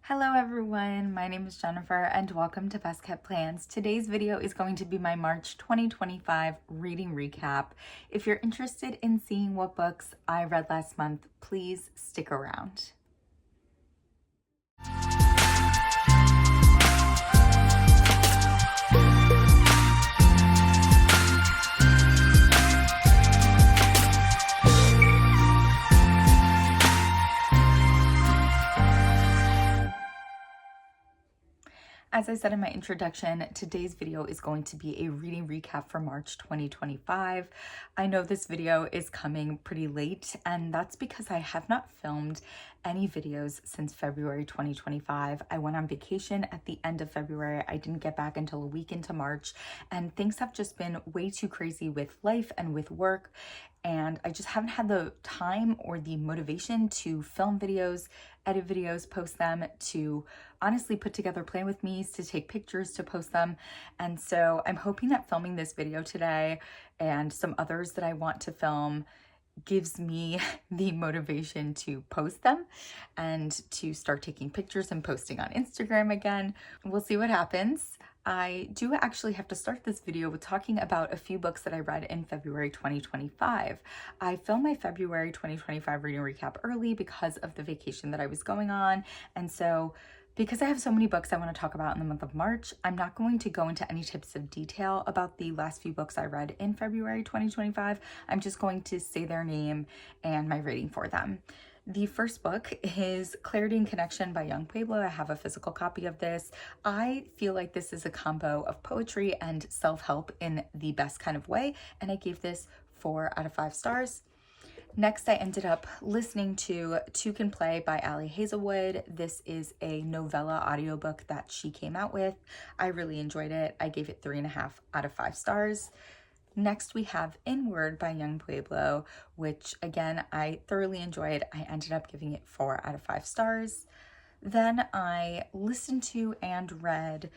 Hello everyone, my name is Jennifer and welcome to Best Kept Plans. Today's video is going to be my March 2025 reading recap. If you're interested in seeing what books I read last month, please stick around. As I said in my introduction, today's video is going to be a reading recap for March 2025. I know this video is coming pretty late, and that's because I have not filmed any videos since February 2025. I went on vacation at the end of February. I didn't get back until a week into March, and things have just been way too crazy with life and with work. And I just haven't had the time or the motivation to film videos, edit videos, post them, to honestly put together plan with me, to take pictures, to post them. And so I'm hoping that filming this video today and some others that I want to film gives me the motivation to post them and to start taking pictures and posting on Instagram again. We'll see what happens. I do actually have to start this video with talking about a few books that I read in February 2025. I filmed my February 2025 reading recap early because of the vacation that I was going on. And so because I have so many books I want to talk about in the month of March, I'm not going to go into any tips of detail about the last few books I read in February 2025. I'm just going to say their name and my rating for them. The first book is Clarity and Connection by Young Pueblo. I have a physical copy of this. I feel like this is a combo of poetry and self-help in the best kind of way, and I gave this 4 out of 5 stars. Next, I ended up listening to Two Can Play by Ali Hazelwood. This is a novella audiobook that she came out with. I really enjoyed it. I gave it 3.5 out of 5 stars. Next, we have Inward by Young Pueblo, which again, I thoroughly enjoyed. I ended up giving it 4 out of 5 stars. Then I listened to and read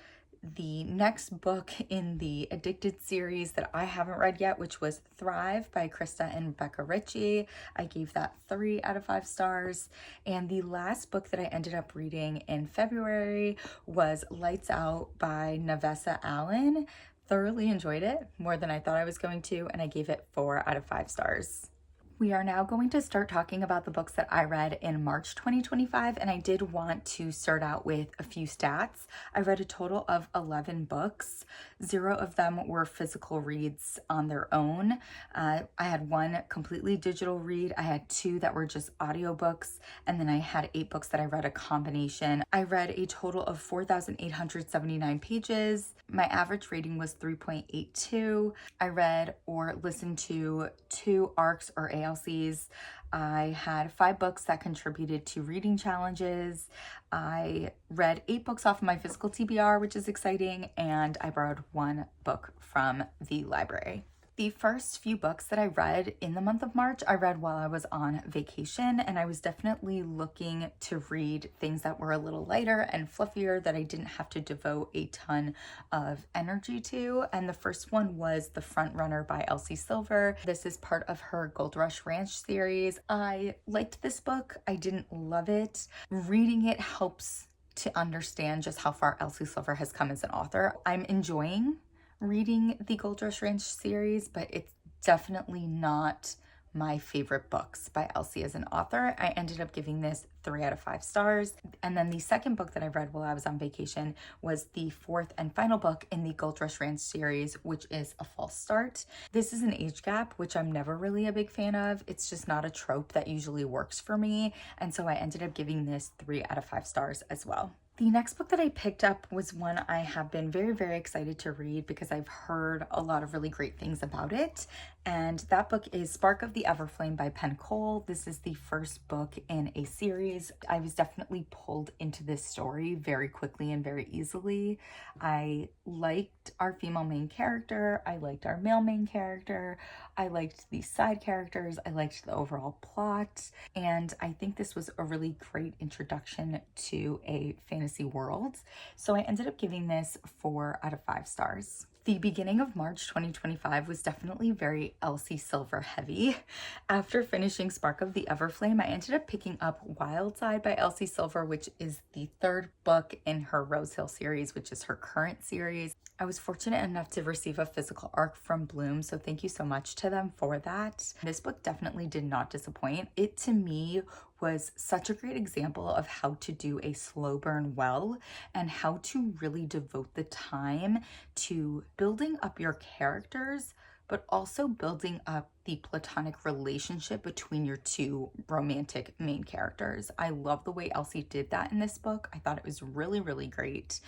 the next book in the Addicted series that I haven't read yet, which was Thrive by Krista and Rebecca Ritchie. I gave that 3 out of 5 stars. And the last book that I ended up reading in February was Lights Out by Navessa Allen. Thoroughly enjoyed it, more than I thought I was going to, and I gave it 4 out of 5 stars. We are now going to start talking about the books that I read in March 2025, and I did want to start out with a few stats. I read a total of 11 books. 0 of them were physical reads on their own. I had 1 completely digital read. I had 2 that were just audiobooks, and then I had 8 books that I read a combination. I read a total of 4,879 pages. My average rating was 3.82. I read or listened to 2 ARCs or ALCs. I had 5 books that contributed to reading challenges. I read 8 books off of my physical TBR, which is exciting, and I borrowed 1 book from the library. The first few books that I read in the month of March, I read while I was on vacation, and I was definitely looking to read things that were a little lighter and fluffier that I didn't have to devote a ton of energy to. And the first one was The Front Runner by Elsie Silver. This is part of her Gold Rush Ranch series. I liked this book. I didn't love it. Reading it helps to understand just how far Elsie Silver has come as an author. I'm enjoying reading the Gold Rush Ranch series, but it's definitely not my favorite books by Elsie as an author. I ended up giving this 3 out of 5 stars. And then the second book that I read while I was on vacation was the 4th and final book in the Gold Rush Ranch series, which is A False Start. This is an age gap, which I'm never really a big fan of. It's just not a trope that usually works for me. And so I ended up giving this 3 out of 5 stars as well. The next book that I picked up was one I have been very, very excited to read because I've heard a lot of really great things about it. And that book is Spark of the Everflame by Penn. This is the first book in a series. I was definitely pulled into this story very quickly and very easily. I liked our female main character. I liked our male main character. I liked the side characters. I liked the overall plot. And I think this was a really great introduction to a fantasy world. So I ended up giving this 4 out of 5 stars. The beginning of March 2025 was definitely very very Elsie Silver heavy. After finishing Spark of the Everflame, I ended up picking up Wild Side by Elsie Silver, which is the third book in her Rose Hill series, which is her current series. I was fortunate enough to receive a physical arc from Bloom, so thank you so much to them for that. This book definitely did not disappoint. It, to me, was such a great example of how to do a slow burn well and how to really devote the time to building up your characters, but also building up the platonic relationship between your two romantic main characters. I love the way Elsie did that in this book. I thought it was really, really great.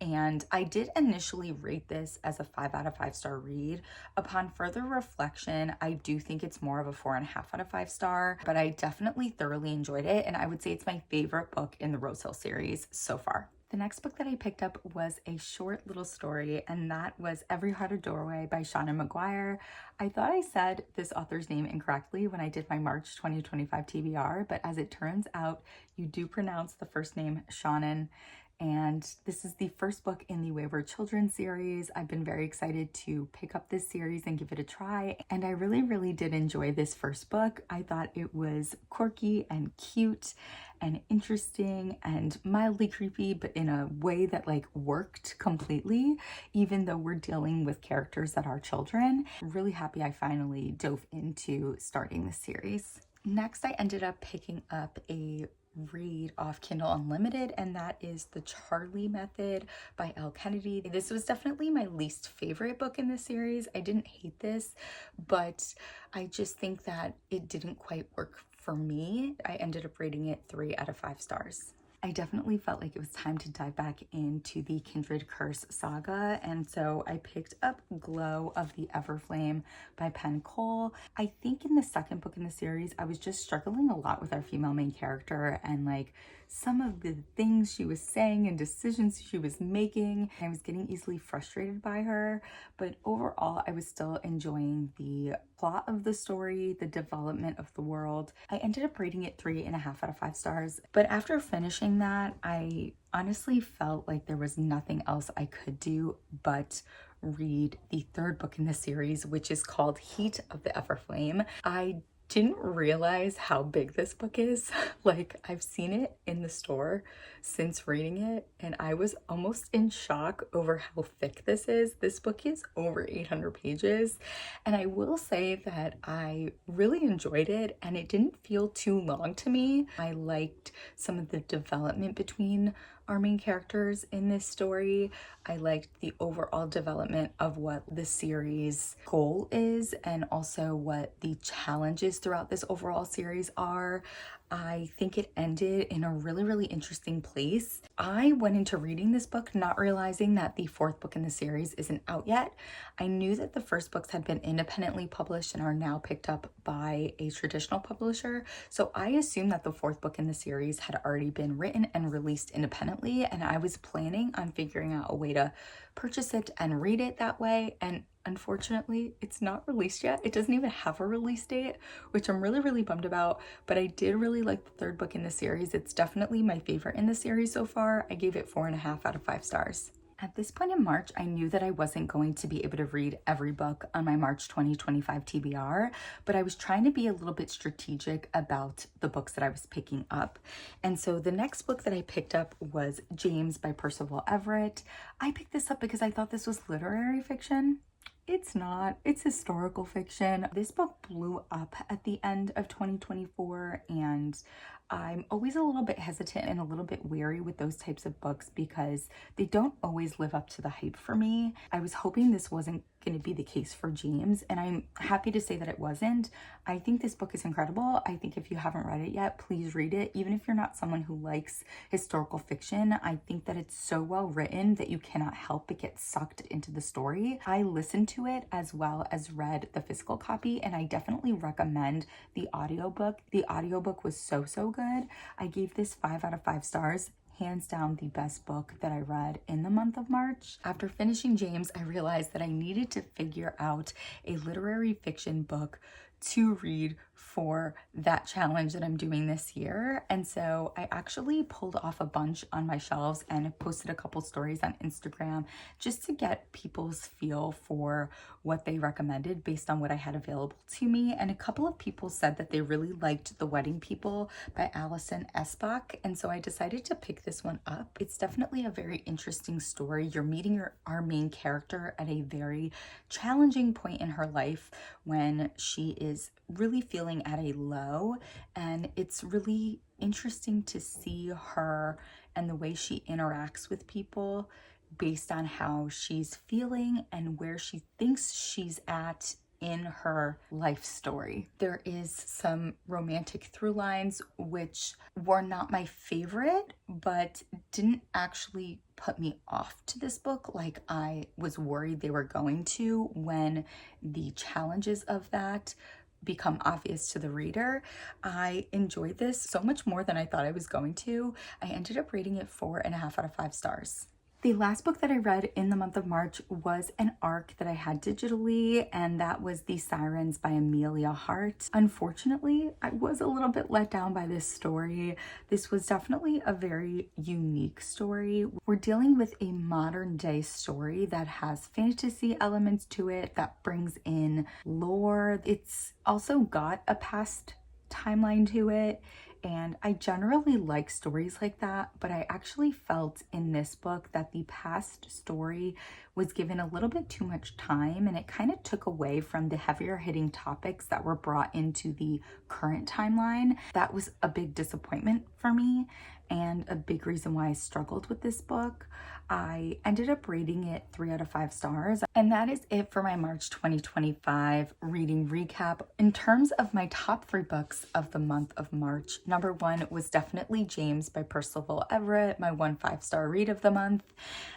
And I did initially rate this as a 5 out of 5 star read. Upon further reflection, I do think it's more of a 4.5 out of 5 star, but I definitely thoroughly enjoyed it. And I would say it's my favorite book in the Rose Hill series so far. The next book that I picked up was a short little story, and that was Every Heart a Doorway by Seanan McGuire. I thought I said this author's name incorrectly when I did my March 2025 TBR, but as it turns out, you do pronounce the first name Seanan. And this is the first book in the Wayward Children series. I've been very excited to pick up this series and give it a try. And I really, really did enjoy this first book. I thought it was quirky and cute and interesting and mildly creepy, but in a way that like worked completely, even though we're dealing with characters that are children. Really happy I finally dove into starting this series. Next, I ended up picking up a read off Kindle Unlimited, and that is The Charlie Method by Elle Kennedy. This was definitely my least favorite book in the series. I didn't hate this, but I just think that it didn't quite work for me. I ended up rating it 3 out of 5 stars. I definitely felt like it was time to dive back into the Kindred Curse saga, and so I picked up Glow of the Everflame by Penn. I think in the second book in the series, I was just struggling a lot with our female main character and like some of the things she was saying and decisions she was making. I was getting easily frustrated by her, but overall I was still enjoying the plot of the story, the development of the world. I ended up rating it 3.5 out of 5 stars, but after finishing that, I honestly felt like there was nothing else I could do but read the third book in the series, which is called Heat of the Everflame. I didn't realize how big this book is. Like, I've seen it in the store since reading it, and I was almost in shock over how thick this is. This book is over 800 pages, and I will say that I really enjoyed it, and it didn't feel too long to me. I liked some of the development between our main characters in this story. I liked the overall development of what the series goal is and also what the challenges throughout this overall series are. I think it ended in a really, really interesting place. I went into reading this book not realizing that the fourth book in the series isn't out yet. I knew that the first books had been independently published and are now picked up by a traditional publisher. So I assumed that the fourth book in the series had already been written and released independently, and I was planning on figuring out a way to purchase it and read it that way. And unfortunately, it's not released yet. It doesn't even have a release date, which I'm really, really bummed about, but I did really like the third book in the series. It's definitely my favorite in the series so far. I gave it 4.5 out of 5 stars. At this point in March, I knew that I wasn't going to be able to read every book on my March 2025 TBR, but I was trying to be a little bit strategic about the books that I was picking up. And so the next book that I picked up was James by Percival Everett. I picked this up because I thought this was literary fiction. It's not. It's historical fiction. This book blew up at the end of 2024, and I'm always a little bit hesitant and a little bit wary with those types of books because they don't always live up to the hype for me. I was hoping this wasn't going to be the case for James, and I'm happy to say that it wasn't. I think this book is incredible. I think if you haven't read it yet, please read it. Even if you're not someone who likes historical fiction, I think that it's so well written that you cannot help but get sucked into the story. I listened to it as well as read the physical copy, and I definitely recommend the audiobook. The audiobook was so good. I gave this 5 out of 5 stars. Hands down the best book that I read in the month of March. After finishing James, I realized that I needed to figure out a literary fiction book to read for that challenge that I'm doing this year. And so I actually pulled off a bunch on my shelves and posted a couple stories on Instagram just to get people's feel for what they recommended based on what I had available to me. And a couple of people said that they really liked The Wedding People by Alison Espach. And so I decided to pick this one up. It's definitely a very interesting story. You're meeting our main character at a very challenging point in her life when she is really feeling at a low, and it's really interesting to see her and the way she interacts with people based on how she's feeling and where she thinks she's at in her life story. There is some romantic through lines which were not my favorite, but didn't actually put me off to this book like I was worried they were going to when the challenges of that become obvious to the reader. I enjoyed this so much more than I thought I was going to. I ended up rating it 4.5 out of 5 stars. The last book that I read in the month of March was an ARC that I had digitally, and that was The Sirens by Emilia Hart. Unfortunately, I was a little bit let down by this story. This was definitely a very unique story. We're dealing with a modern day story that has fantasy elements to it, that brings in lore. It's also got a past timeline to it. And I generally like stories like that, but I actually felt in this book that the past story was given a little bit too much time, and it kind of took away from the heavier hitting topics that were brought into the current timeline. That was a big disappointment for me and a big reason why I struggled with this book. I ended up rating it 3 out of 5 stars. And that is it for my March 2025 reading recap. In terms of my top 3 books of the month of March, number 1 was definitely James by Percival Everett, my 1 5-star read of the month.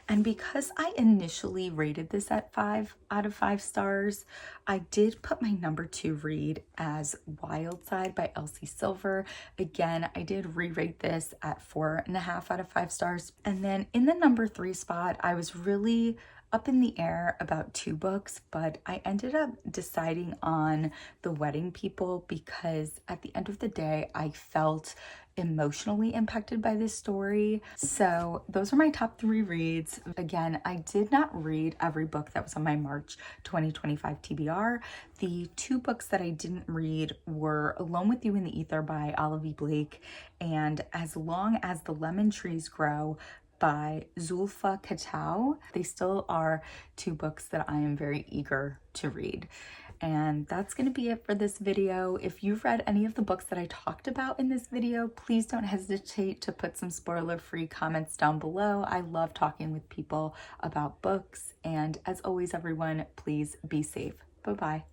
And because I initially rated this at 5 out of 5 stars, I did put my number 2 read as Wild Side by Elsie Silver. Again, I did re-rate this at 4.5 out of 5 stars. And then in the number 3 spot, I was really up in the air about 2 books, but I ended up deciding on The Wedding People because at the end of the day, I felt emotionally impacted by this story. So those are my top 3 reads. Again, I did not read every book that was on my March 2025 TBR. The 2 books that I didn't read were Alone with You in the Ether by Olive Blake and As Long as the Lemon Trees Grow by Zulfa Katao. They still are 2 books that I am very eager to read. And that's going to be it for this video. If you've read any of the books that I talked about in this video, please don't hesitate to put some spoiler-free comments down below. I love talking with people about books. And as always, everyone, please be safe. Bye-bye.